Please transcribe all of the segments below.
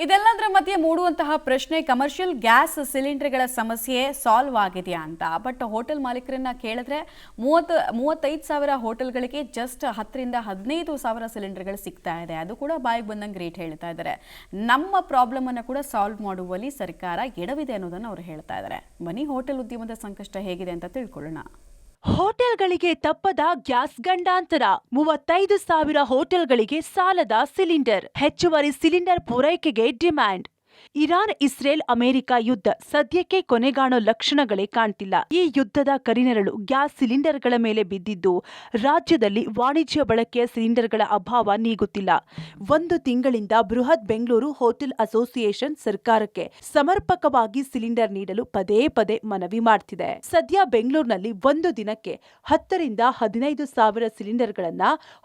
ಇದೆಲ್ಲದರ ಮಧ್ಯೆ ಮೂಡುವಂತಹ ಪ್ರಶ್ನೆ ಕಮರ್ಷಿಯಲ್ ಗ್ಯಾಸ್ ಸಿಲಿಂಡರ್ಗಳ ಸಮಸ್ಯೆ ಸಾಲ್ವ್ ಆಗಿದೆಯಾ ಅಂತ. ಬಟ್ ಹೋಟೆಲ್ ಮಾಲೀಕರನ್ನ ಕೇಳಿದ್ರೆ 35,000 ಹೋಟೆಲ್ಗಳಿಗೆ ಜಸ್ಟ್ 10ರಿಂದ 15,000 ಸಿಲಿಂಡರ್ಗಳು ಸಿಗ್ತಾ ಇದೆ. ಅದು ಕೂಡ ಬಾಯಿಗೆ ಬಂದಂಗೆ ರೇಟ್ ಹೇಳ್ತಾ ಇದ್ದಾರೆ. ನಮ್ಮ ಪ್ರಾಬ್ಲಮ್ ಅನ್ನು ಕೂಡ ಸಾಲ್ವ್ ಮಾಡುವಲ್ಲಿ ಸರ್ಕಾರ ಎಡವಿದೆ ಅನ್ನೋದನ್ನು ಅವರು ಹೇಳ್ತಾ ಇದ್ದಾರೆ. ಬನ್ನಿ ಹೋಟೆಲ್ ಉದ್ಯಮದ ಸಂಕಷ್ಟ ಹೇಗಿದೆ ಅಂತ ತಿಳ್ಕೊಳ್ಳೋಣ. ಹೋಟೆಲ್ಗಳಿಗೆ ತಪ್ಪದ ಗ್ಯಾಸ್ ಗಂಡಾಂತರ. 35,000 ಹೋಟೆಲ್ಗಳಿಗೆ ಸಾಲದ ಸಿಲಿಂಡರ್. ಹೆಚ್ಚುವರಿ ಸಿಲಿಂಡರ್ ಪೂರೈಕೆಗೆ ಡಿಮ್ಯಾಂಡ್. ಇರಾನ್, ಇಸ್ರೇಲ್, ಅಮೆರಿಕ ಯುದ್ಧ ಸದ್ಯಕ್ಕೆ ಕೊನೆಗಾಣೋ ಲಕ್ಷಣಗಳೇ ಕಾಣ್ತಿಲ್ಲ. ಈ ಯುದ್ಧದ ಕರಿನೆರಳು ಗ್ಯಾಸ್ ಸಿಲಿಂಡರ್ಗಳ ಮೇಲೆ ಬಿದ್ದಿದ್ದು ರಾಜ್ಯದಲ್ಲಿ ವಾಣಿಜ್ಯ ಬಳಕೆಯ ಸಿಲಿಂಡರ್ಗಳ ಅಭಾವ ನೀಗುತ್ತಿಲ್ಲ. 1 ತಿಂಗಳಿಂದ ಬೃಹತ್ ಬೆಂಗಳೂರು ಹೋಟೆಲ್ ಅಸೋಸಿಯೇಷನ್ ಸರ್ಕಾರಕ್ಕೆ ಸಮರ್ಪಕವಾಗಿ ಸಿಲಿಂಡರ್ ನೀಡಲು ಪದೇ ಪದೇ ಮನವಿ ಮಾಡ್ತಿದೆ. ಸದ್ಯ ಬೆಂಗಳೂರಿನಲ್ಲಿ ಒಂದು ದಿನಕ್ಕೆ 10ರಿಂದ 15,000 ಸಿಲಿಂಡರ್ಗಳನ್ನ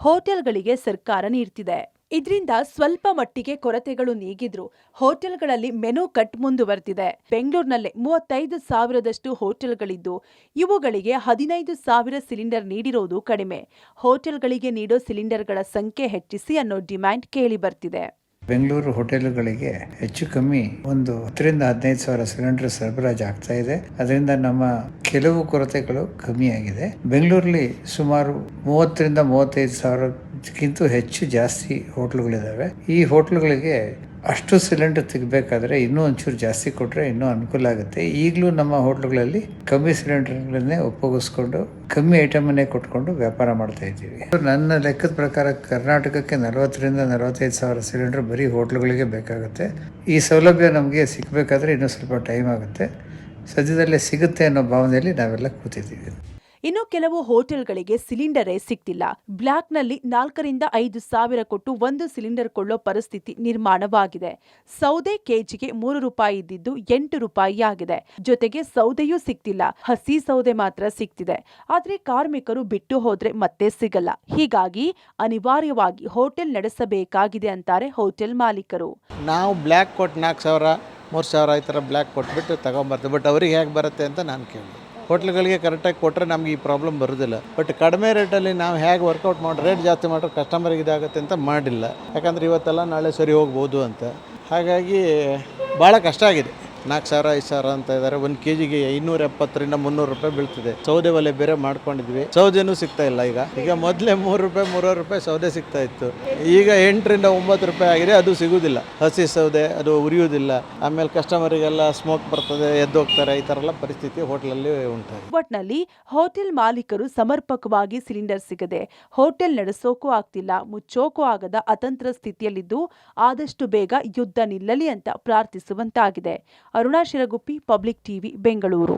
ಹೋಟೆಲ್ಗಳಿಗೆ ಸರ್ಕಾರ ನೀಡ್ತಿದೆ. ಇದರಿಂದ ಸ್ವಲ್ಪ ಮಟ್ಟಿಗೆ ಕೊರತೆಗಳು ನೀಗಿದ್ರು ಹೋಟೆಲ್ಗಳಲ್ಲಿ ಮೆನು ಕಟ್ ಮುಂದುವರೆದಿದೆ. ಬೆಂಗಳೂರಿನಲ್ಲೇ 35,000ದಷ್ಟು ಹೋಟೆಲ್ಗಳಿದ್ದು ಇವುಗಳಿಗೆ 15,000 ಸಿಲಿಂಡರ್ ನೀಡಿರೋದು ಕಡಿಮೆ. ಹೋಟೆಲ್ಗಳಿಗೆ ನೀಡೋ ಸಿಲಿಂಡರ್ಗಳ ಸಂಖ್ಯೆ ಹೆಚ್ಚಿಸಿ ಅನ್ನೋ ಡಿಮ್ಯಾಂಡ್ ಕೇಳಿ ಬರ್ತಿದೆ. ಬೆಂಗಳೂರು ಹೋಟೆಲ್ಗಳಿಗೆ ಹೆಚ್ಚು ಕಮ್ಮಿ 10ರಿಂದ 15,000 ಸಿಲಿಂಡರ್ ಸರಬರಾಜು ಆಗ್ತಾ ಇದೆ. ಅದರಿಂದ ನಮ್ಮ ಕೆಲವು ಕೊರತೆಗಳು ಕಮ್ಮಿ ಆಗಿದೆ. ಬೆಂಗಳೂರಲ್ಲಿ ಸುಮಾರು 30ರಿಂದ 35,000ಕ್ಕಿಂತ ಹೆಚ್ಚು ಜಾಸ್ತಿ ಹೋಟ್ಲುಗಳಿದ್ದಾವೆ. ಈ ಹೋಟ್ಲುಗಳಿಗೆ ಅಷ್ಟು ಸಿಲಿಂಡರ್ ತೆಗಬೇಕಾದ್ರೆ ಇನ್ನೂ ಒಂಚೂರು ಜಾಸ್ತಿ ಕೊಟ್ಟರೆ ಇನ್ನೂ ಅನುಕೂಲ ಆಗುತ್ತೆ. ಈಗಲೂ ನಮ್ಮ ಹೋಟ್ಲುಗಳಲ್ಲಿ ಕಮ್ಮಿ ಸಿಲಿಂಡರ್ಗಳನ್ನೇ ಉಪಯೋಗಿಸ್ಕೊಂಡು ಕಮ್ಮಿ ಐಟಮನ್ನೇ ಕೊಟ್ಕೊಂಡು ವ್ಯಾಪಾರ ಮಾಡ್ತಾ ಇದ್ದೀವಿ. ನನ್ನ ಲೆಕ್ಕದ ಪ್ರಕಾರ ಕರ್ನಾಟಕಕ್ಕೆ 40ರಿಂದ 45,000 ಸಿಲಿಂಡರ್ ಬರೀ ಹೋಟ್ಲುಗಳಿಗೆ ಬೇಕಾಗುತ್ತೆ. ಈ ಸೌಲಭ್ಯ ನಮಗೆ ಸಿಗಬೇಕಾದ್ರೆ ಇನ್ನೂ ಸ್ವಲ್ಪ ಟೈಮ್ ಆಗುತ್ತೆ. ಸದ್ಯದಲ್ಲೇ ಸಿಗುತ್ತೆ ಅನ್ನೋ ಭಾವನೆಯಲ್ಲಿ ನಾವೆಲ್ಲ ಕೂತಿದ್ದೀವಿ. ಇನ್ನು ಕೆಲವು ಹೋಟೆಲ್ಗಳಿಗೆ ಸಿಲಿಂಡರೇ ಸಿಗ್ತಿಲ್ಲ. ಬ್ಲಾಕ್ನಲ್ಲಿ 4ರಿಂದ 5,000 ಕೊಟ್ಟು ಒಂದು ಸಿಲಿಂಡರ್ ಕೊಳ್ಳೋ ಪರಿಸ್ಥಿತಿ ನಿರ್ಮಾಣವಾಗಿದೆ. ಸೌದೆ ಕೆಜಿಗೆ 3 ರೂಪಾಯಿ ಇದ್ದಿದ್ದು 8 ರೂಪಾಯಿ ಆಗಿದೆ. ಜೊತೆಗೆ ಸೌದೆಯೂ ಸಿಗ್ತಿಲ್ಲ, ಹಸಿ ಸೌದೆ ಮಾತ್ರ ಸಿಗ್ತಿದೆ. ಆದ್ರೆ ಕಾರ್ಮಿಕರು ಬಿಟ್ಟು ಹೋದ್ರೆ ಮತ್ತೆ ಸಿಗಲ್ಲ. ಹೀಗಾಗಿ ಅನಿವಾರ್ಯವಾಗಿ ಹೋಟೆಲ್ ನಡೆಸಬೇಕಾಗಿದೆ ಅಂತಾರೆ ಹೋಟೆಲ್ ಮಾಲೀಕರು. ನಾವು ಬ್ಲ್ಯಾಕ್ ಕೊಟ್ಟು 4,000 3,000 ಈ ಥರ ಬ್ಲ್ಯಾಕ್ ಕೊಟ್ಬಿಟ್ಟು ತಗೊಂಬರ್ತೀವಿ. ಬಟ್ ಅವ್ರಿಗೆ ಹೇಗೆ ಬರುತ್ತೆ ಅಂತ ನಾನು ಕೇಳಿದೆ. ಹೋಟ್ಲ್ಗಳಿಗೆ ಕರೆಕ್ಟಾಗಿ ಕೊಟ್ಟರೆ ನಮ್ಗೆ ಈ ಪ್ರಾಬ್ಲಮ್ ಬರೋದಿಲ್ಲ. ಬಟ್ ಕಡಿಮೆ ರೇಟಲ್ಲಿ ನಾವು ಹೇಗೆ ವರ್ಕೌಟ್ ಮಾಡಿ ರೇಟ್ ಜಾಸ್ತಿ ಮಾಡಿದ್ರೆ ಕಸ್ಟಮರ್ಗೆ ಇದಾಗುತ್ತೆ ಅಂತ ಮಾಡಿಲ್ಲ. ಯಾಕಂದರೆ ಇವತ್ತೆಲ್ಲ ನಾಳೆ ಸರಿ ಹೋಗ್ಬೋದು ಅಂತ. ಹಾಗಾಗಿ ಭಾಳ ಕಷ್ಟ ಆಗಿದೆ. 4,000 5,000 ಅಂತ ಇದ್ದಾರೆ. 1 ಕೆಜಿಗೆ 270ರಿಂದ 300 ರೂಪಾಯಿ ಬೀಳ್ತಿದೆ. ಸೌದೆ ಒಲೆ ಬೇರೆ ಮಾಡ್ಕೊಂಡಿದ್ವಿ, ಸೌದೆನೂ ಸಿಗ್ತಾ ಇಲ್ಲ. ಈಗ ಮೊದಲೇ 3 ರೂಪಾಯಿ 3 ರೂಪಾಯಿ ಸೌದೆ ಸಿಗ್ತಾ ಇತ್ತು. ಈಗ 8ರಿಂದ 9 ರೂಪಾಯಿ ಆಗಿದೆ. ಅದು ಸಿಗೋದಿಲ್ಲ, ಹಸಿ ಸೌದೆ, ಅದು ಉರಿಯೋದಿಲ್ಲ. ಆಮೇಲೆ ಕಸ್ಟಮರಿಗೆಲ್ಲ ಸ್ಮೋಕ್ ಬರ್ತದೆ, ಎದ್ದೋಗ್ತಾರೆ. ಈ ಥರ ಎಲ್ಲ ಪರಿಸ್ಥಿತಿ ಹೋಟ್ಲಲ್ಲಿ ಉಂಟಾಗಿದೆ. ಒಟ್ನಲ್ಲಿ ಹೋಟೆಲ್ ಮಾಲೀಕರು ಸಮರ್ಪಕವಾಗಿ ಸಿಲಿಂಡರ್ ಸಿಗದೆ ಹೋಟೆಲ್ ನಡೆಸೋಕೂ ಆಗ್ತಿಲ್ಲ, ಮುಚ್ಚೋಕೂ ಆಗದ ಅತಂತ್ರ ಸ್ಥಿತಿಯಲ್ಲಿದ್ದು ಆದಷ್ಟು ಬೇಗ ಯುದ್ಧ ನಿಲ್ಲಲಿ ಅಂತ ಪ್ರಾರ್ಥಿಸುವಂತಾಗಿದೆ. Aruna Shiraguppi, public TV, Bengaluru.